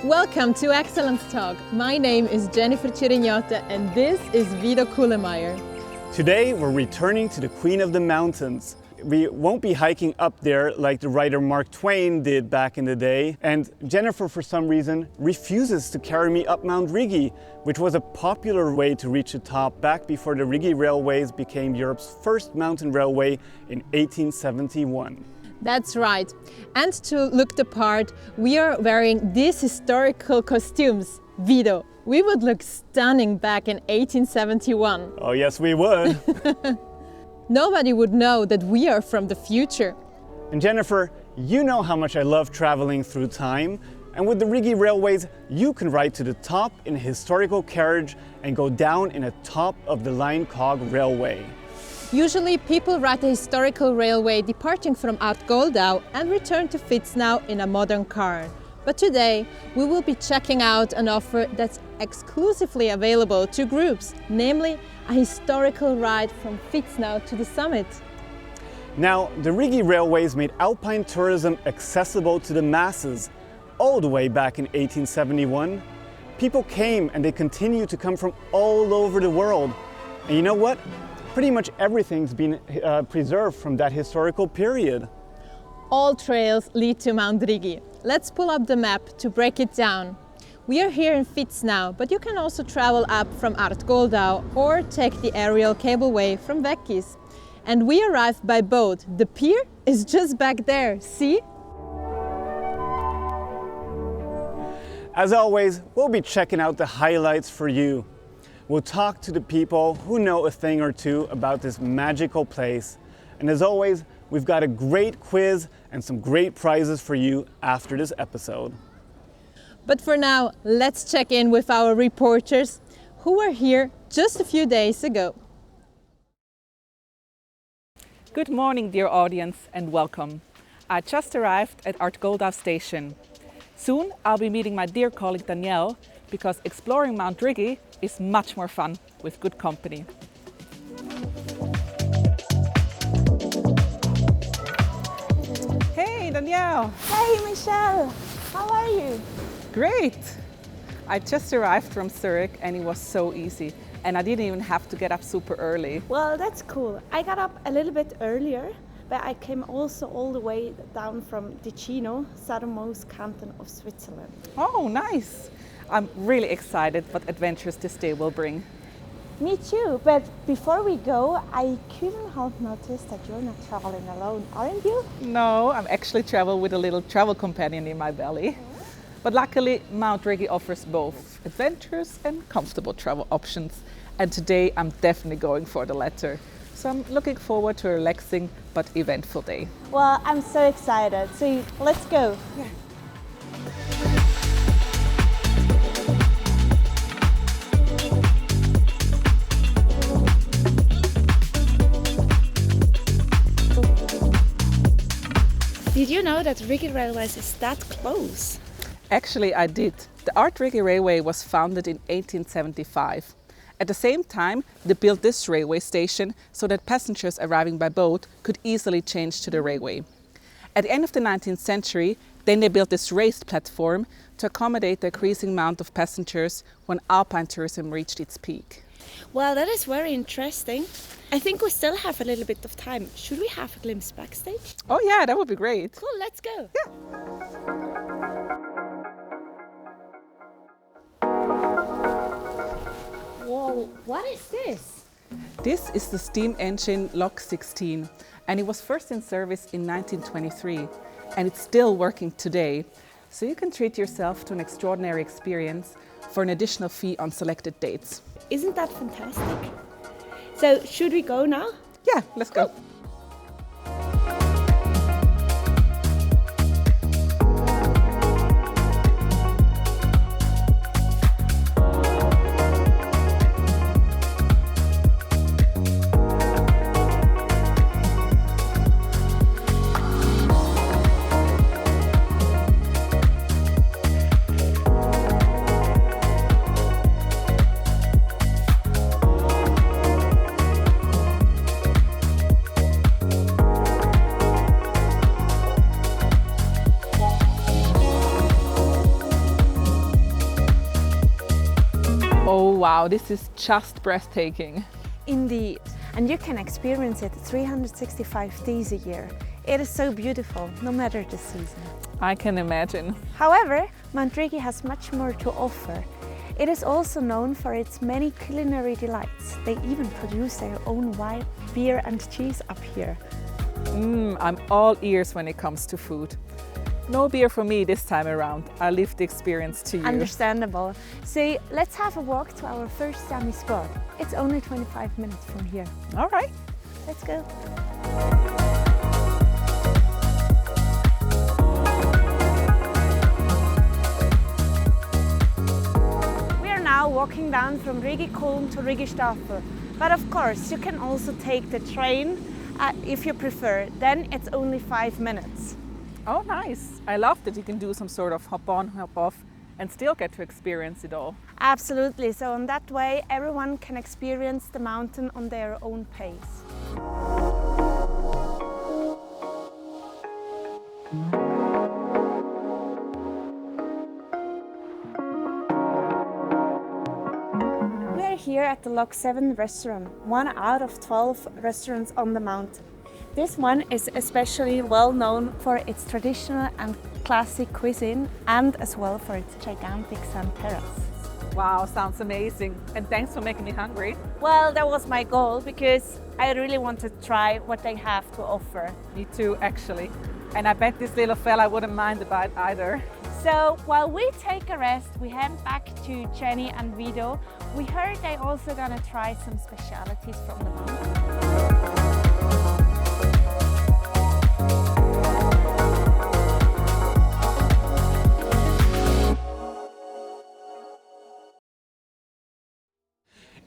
Welcome to Excellence Talk. My name is Jennifer Cirignota and this is Vido Kuhlemeyer. Today we're returning to the Queen of the Mountains. We won't be hiking up there like the writer Mark Twain did back in the day. And Jennifer, for some reason, refuses to carry me up Mount Rigi, which was a popular way to reach the top back before the Rigi Railways became Europe's first mountain railway in 1871. That's right. And to look the part, we are wearing these historical costumes. Vido, we would look stunning back in 1871. Oh yes, we would. Nobody would know that we are from the future. And Jennifer, you know how much I love traveling through time. And with the Rigi Railways, you can ride to the top in a historical carriage and go down in a top-of-the-line cog railway. Usually people ride the historical railway departing from Art-Goldau and return to Vitznau in a modern car. But today we will be checking out an offer that's exclusively available to groups, namely a historical ride from Vitznau to the summit. Now, the Rigi Railways made Alpine tourism accessible to the masses. All the way back in 1871, people came and they continue to come from all over the world. And you know what? Pretty much everything's been preserved from that historical period. All trails lead to Mount Rigi. Let's pull up the map to break it down. We are here in Vitznau, but you can also travel up from Art-Goldau or take the aerial cableway from Weggis. And we arrived by boat. The pier is just back there, see? As always, we'll be checking out the highlights for you. We'll talk to the people who know a thing or two about this magical place. And as always, we've got a great quiz and some great prizes for you after this episode. But for now, let's check in with our reporters who were here just a few days ago. Good morning, dear audience, and welcome. I just arrived at Art-Goldau station. Soon I'll be meeting my dear colleague Danielle, because exploring Mount Rigi is much more fun with good company. Hey Danielle! Hey Michelle! How are you? Great! I just arrived from Zurich and it was so easy. And I didn't even have to get up super early. Well, that's cool. I got up a little bit earlier, but I came also all the way down from Ticino, southernmost canton of Switzerland. Oh, nice! I'm really excited what adventures this day will bring. Me too, but before we go, I couldn't help notice that you're not traveling alone, aren't you? No, I'm actually traveling with a little travel companion in my belly. But luckily, Mount Rigi offers both adventures and comfortable travel options. And today I'm definitely going for the latter. So I'm looking forward to a relaxing but eventful day. Well, I'm so excited. So let's go. Yeah. Did you know that Rigi Railways is that close? Actually, I did. The Rigi Railway was founded in 1875. At the same time, they built this railway station so that passengers arriving by boat could easily change to the railway. At the end of the 19th century, then they built this raised platform to accommodate the increasing amount of passengers when Alpine tourism reached its peak. Well, that is very interesting. I think we still have a little bit of time. Should we have a glimpse backstage? Oh yeah, that would be great. Cool, let's go. Yeah. Whoa, what is this? This is the steam engine Lok 16 and it was first in service in 1923 and it's still working today. So you can treat yourself to an extraordinary experience for an additional fee on selected dates. Isn't that fantastic? So, should we go now? Yeah, let's go. Oh wow, this is just breathtaking. Indeed, and you can experience it 365 days a year. It is so beautiful, no matter the season. I can imagine. However, Mount Rigi has much more to offer. It is also known for its many culinary delights. They even produce their own wine, beer and cheese up here. I'm all ears when it comes to food. No beer for me this time around. I'll leave the experience to you. Understandable. So let's have a walk to our first yummy spot. It's only 25 minutes from here. All right. Let's go. We are now walking down from Rigi Kulm to Rigi Staffel. But of course, you can also take the train if you prefer. Then it's only 5 minutes. Oh, nice. I love that you can do some sort of hop on, hop off and still get to experience it all. Absolutely. So in that way, everyone can experience the mountain on their own pace. We are here at the Log 7 restaurant, one out of 12 restaurants on the mountain. This one is especially well known for its traditional and classic cuisine and as well for its gigantic sand terrace. Wow, sounds amazing. And thanks for making me hungry. Well, that was my goal because I really want to try what they have to offer. Me too, actually. And I bet this little fella wouldn't mind a bite either. So while we take a rest, we head back to Jenny and Vido. We heard they also gonna try some specialities from the mountain.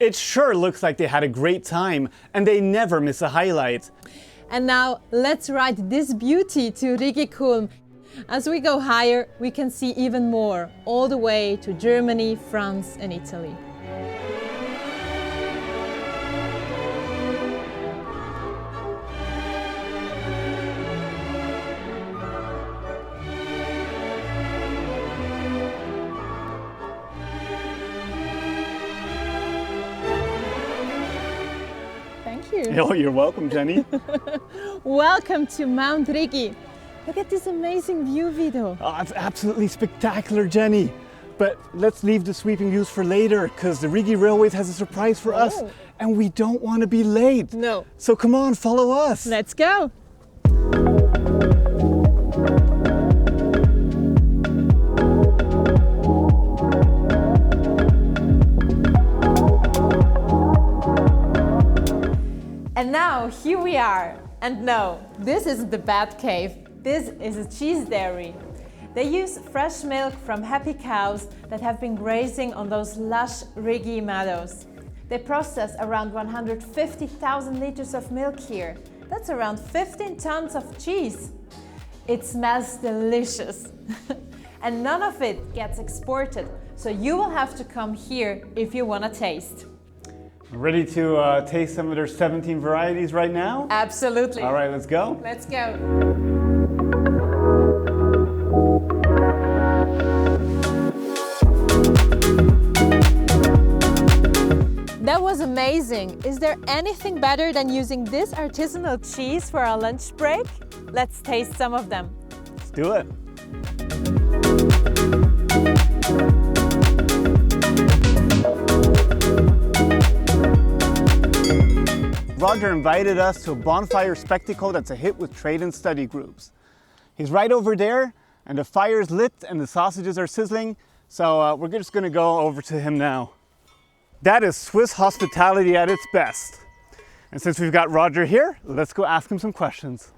It sure looks like they had a great time and they never miss a highlight. And now let's ride this beauty to Rigi Kulm. As we go higher, we can see even more, all the way to Germany, France and Italy. Oh, you're welcome, Jenny. Welcome to Mount Rigi. Look at this amazing view, Vido. Oh, it's absolutely spectacular, Jenny. But let's leave the sweeping views for later, because the Rigi Railways has a surprise for us, and we don't want to be late. No. So come on, follow us. Let's go. And now here we are. And no, this isn't the bat cave. This is a cheese dairy. They use fresh milk from happy cows that have been grazing on those lush Rigi meadows. They process around 150,000 liters of milk here. That's around 15 tons of cheese. It smells delicious. And none of it gets exported, so you will have to come here if you want to taste. Ready to taste some of their 17 varieties right now? Absolutely. All right, let's go. Let's go. That was amazing. Is there anything better than using this artisanal cheese for our lunch break? Let's taste some of them. Let's do it. Roger invited us to a bonfire spectacle that's a hit with trade and study groups. He's right over there, and the fire's lit and the sausages are sizzling, so we're just gonna go over to him now. That is Swiss hospitality at its best. And since we've got Roger here, let's go ask him some questions.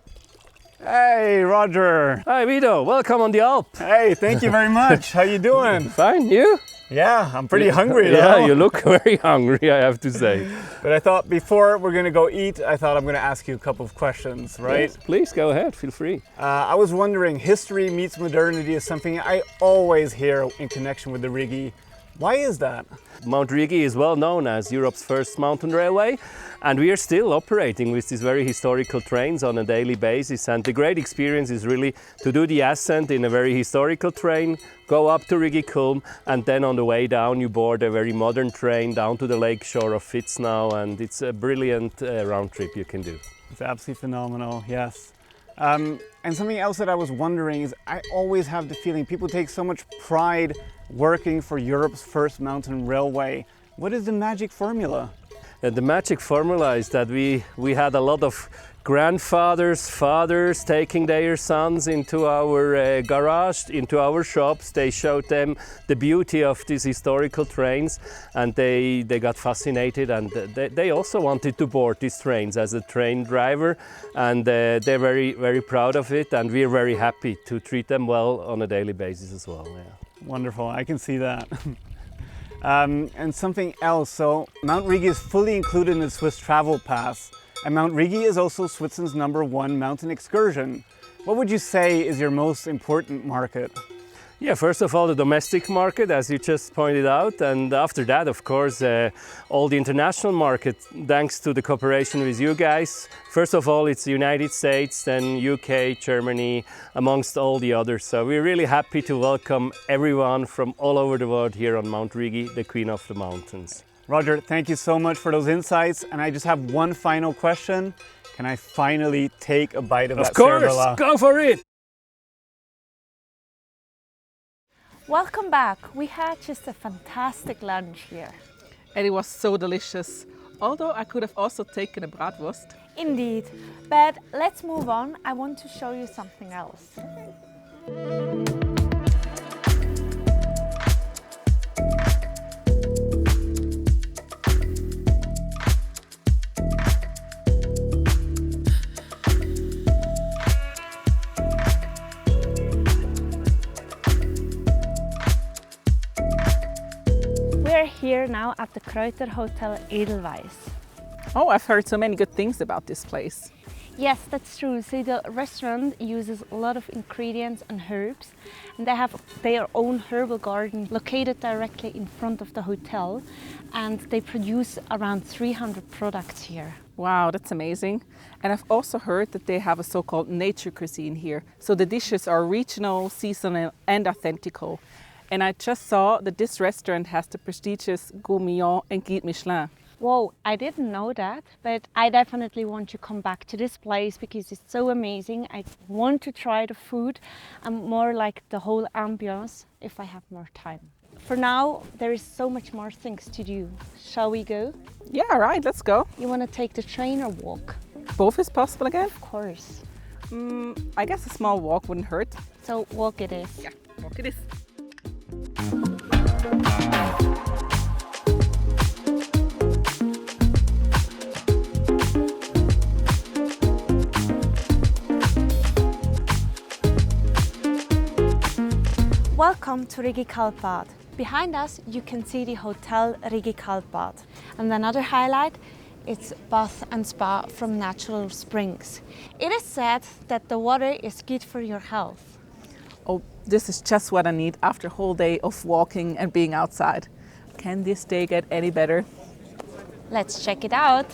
Hey, Roger. Hi, Vido. Welcome on the Alp. Hey, thank you very much. How you doing? Fine, you? Yeah, I'm pretty hungry though. Yeah, you look very hungry, I have to say. But I thought before we're gonna go eat, I thought I'm gonna ask you a couple of questions, right? Yes, please go ahead, feel free. I was wondering, history meets modernity is something I always hear in connection with the Rigi. Why is that? Mount Rigi is well known as Europe's first mountain railway, and we are still operating with these very historical trains on a daily basis. And the great experience is really to do the ascent in a very historical train, go up to Rigi Kulm, and then on the way down you board a very modern train down to the lake shore of Fitznau, and it's a brilliant round trip you can do. It's absolutely phenomenal, yes. And something else that I was wondering is I always have the feeling people take so much pride working for Europe's first mountain railway. What is the magic formula? The magic formula is that we had a lot of grandfathers, fathers taking their sons into our garage, into our shops. They showed them the beauty of these historical trains, and they got fascinated, and they also wanted to board these trains as a train driver, and they're very, very proud of it, and we're very happy to treat them well on a daily basis as well. Yeah. Wonderful, I can see that. And something else, so Mount Rigi is fully included in the Swiss Travel Pass, and Mount Rigi is also Switzerland's #1 mountain excursion. What would you say is your most important market? Yeah, first of all, the domestic market, as you just pointed out, and after that, of course, all the international market, thanks to the cooperation with you guys. First of all, it's the United States, then UK, Germany, amongst all the others. So we're really happy to welcome everyone from all over the world here on Mount Rigi, the Queen of the Mountains. Roger, thank you so much for those insights. And I just have one final question. Can I finally take a bite of that course, cervella? go for it! Welcome back. We had just a fantastic lunch here. And it was so delicious. Although I could have also taken a bratwurst. Indeed. But let's move on. I want to show you something else. We're here now at the Kräuter Hotel Edelweiss. Oh, I've heard so many good things about this place. Yes, that's true. So the restaurant uses a lot of ingredients and herbs, and they have their own herbal garden located directly in front of the hotel, and they produce around 300 products here. Wow, that's amazing. And I've also heard that they have a so-called nature cuisine here. So the dishes are regional, seasonal and authentical. And I just saw that this restaurant has the prestigious Gourmillon and Guide Michelin. Whoa, I didn't know that, but I definitely want to come back to this place because it's so amazing. I want to try the food and more like the whole ambience if I have more time. For now, there is so much more things to do. Shall we go? Yeah, right, let's go. You want to take the train or walk? Both is possible again? Of course. I guess a small walk wouldn't hurt. So walk it is. Yeah, walk it is. Welcome to Rigi Kaltbad. Behind us you can see the Hotel Rigi Kaltbad. And another highlight, it's bath and spa from natural springs. It is said that the water is good for your health. Oh, this is just what I need after a whole day of walking and being outside. Can this day get any better? Let's check it out.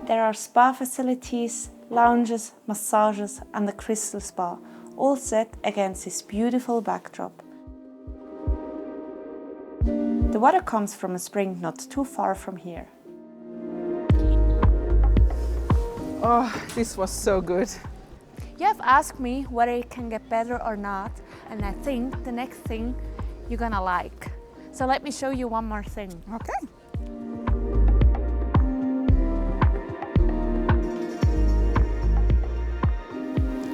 There are spa facilities, lounges, massages and a crystal spa, all set against this beautiful backdrop. The water comes from a spring not too far from here. Oh, this was so good. You have asked me whether it can get better or not, and I think the next thing you're gonna like. So let me show you one more thing. Okay.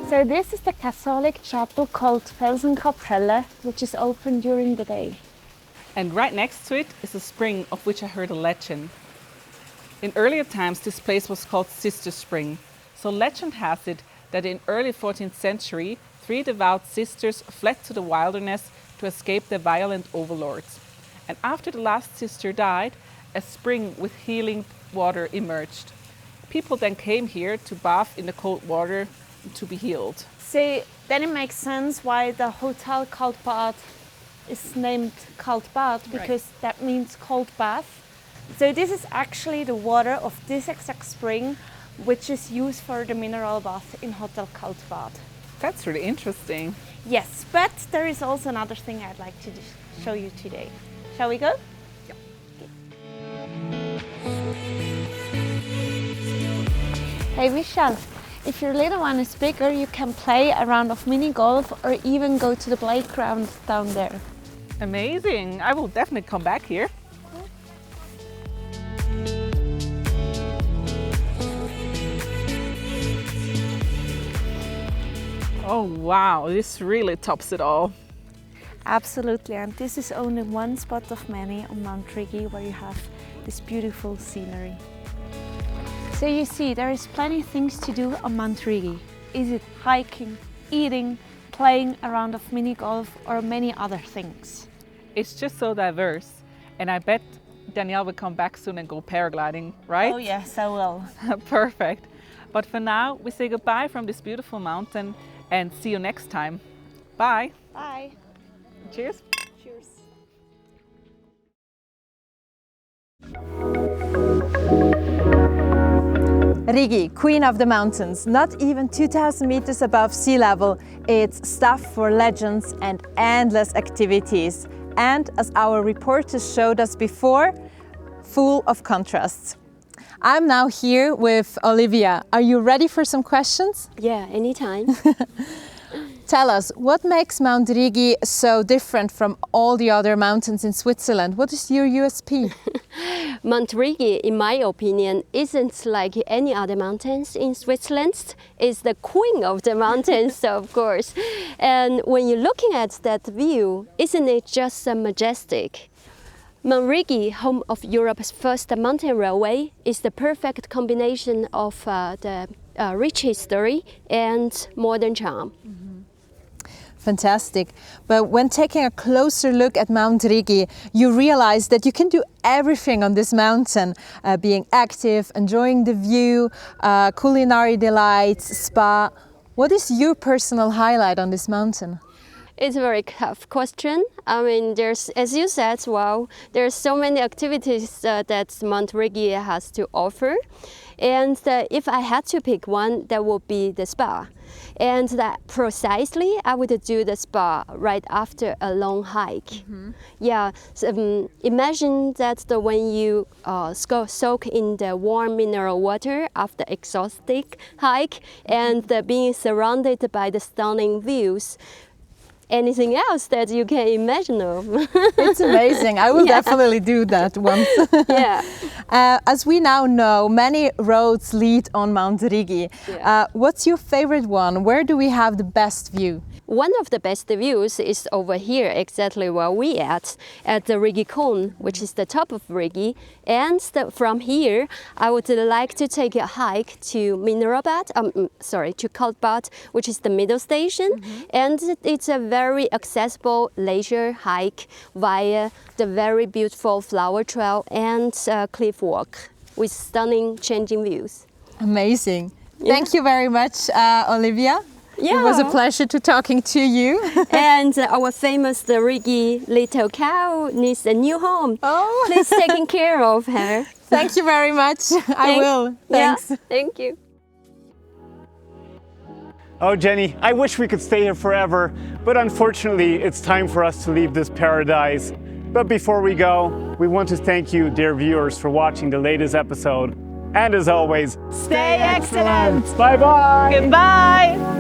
So this is the Catholic chapel called Felsenkapelle, which is open during the day. And right next to it is a spring of which I heard a legend. In earlier times, this place was called Sister Spring. So legend has it that in early 14th century, 3 devout sisters fled to the wilderness to escape the violent overlords. And after the last sister died, a spring with healing water emerged. People then came here to bath in the cold water to be healed. See, then it makes sense why the hotel Kaltbad is named Kaltbad, because that means cold bath. So this is actually the water of this exact spring, which is used for the mineral bath in Hotel Kaltbad. That's really interesting. Yes, but there is also another thing I'd like to show you today. Shall we go? Yeah. Hey Vishal, if your little one is bigger, you can play a round of mini golf or even go to the playground down there. Amazing. I will definitely come back here. Oh wow, this really tops it all. Absolutely, and this is only one spot of many on Mount Rigi where you have this beautiful scenery. So you see, there is plenty of things to do on Mount Rigi. Is it hiking, eating, playing a round of mini golf or many other things? It's just so diverse, and I bet Danielle will come back soon and go paragliding, right? Oh yes, I will. Perfect. But for now, we say goodbye from this beautiful mountain and see you next time. Bye. Bye. Cheers. Cheers. Rigi, Queen of the Mountains, not even 2,000 meters above sea level. It's stuff for legends and endless activities. And as our reporters showed us before, full of contrasts. I'm now here with Olivia. Are you ready for some questions? Yeah, anytime. Tell us, what makes Mount Rigi so different from all the other mountains in Switzerland? What is your USP? Mount Rigi, in my opinion, isn't like any other mountains in Switzerland. It's the queen of the mountains, of course. And when you're looking at that view, isn't it just majestic? Mount Rigi, home of Europe's first mountain railway, is the perfect combination of the rich history and modern charm. Fantastic. But when taking a closer look at Mount Rigi, you realize that you can do everything on this mountain, being active, enjoying the view, culinary delights, spa. What is your personal highlight on this mountain? It's a very tough question. I mean, there's, as you said, well, there's so many activities that Mount Rigi has to offer. And if I had to pick one, that would be the spa. And that precisely, I would do the spa right after a long hike. Mm-hmm. Yeah, so, imagine that when you soak in the warm mineral water after exhausting hike and being surrounded by the stunning views. Anything else that you can imagine of. It's amazing. I will definitely do that once. Yeah. As we now know, many roads lead on Mount Rigi. Yeah. What's your favorite one? Where do we have the best view? One of the best views is over here, exactly where we at the Rigi Cone, which is the top of Rigi. And from here, I would like to take a hike to to Kaltbad, which is the middle station. Mm-hmm. And it's a very accessible leisure hike via the very beautiful flower trail and cliff walk with stunning changing views. Amazing. Yeah. Thank you very much, Olivia. Yeah. It was a pleasure to talking to you. And our famous Rigi little cow needs a new home. Oh. Please taking care of her. Thank you very much. I will. Thanks. Yeah, thank you. Oh, Jenny, I wish we could stay here forever, but unfortunately, it's time for us to leave this paradise. But before we go, we want to thank you, dear viewers, for watching the latest episode. And as always, Stay excellent. Bye-bye. Goodbye.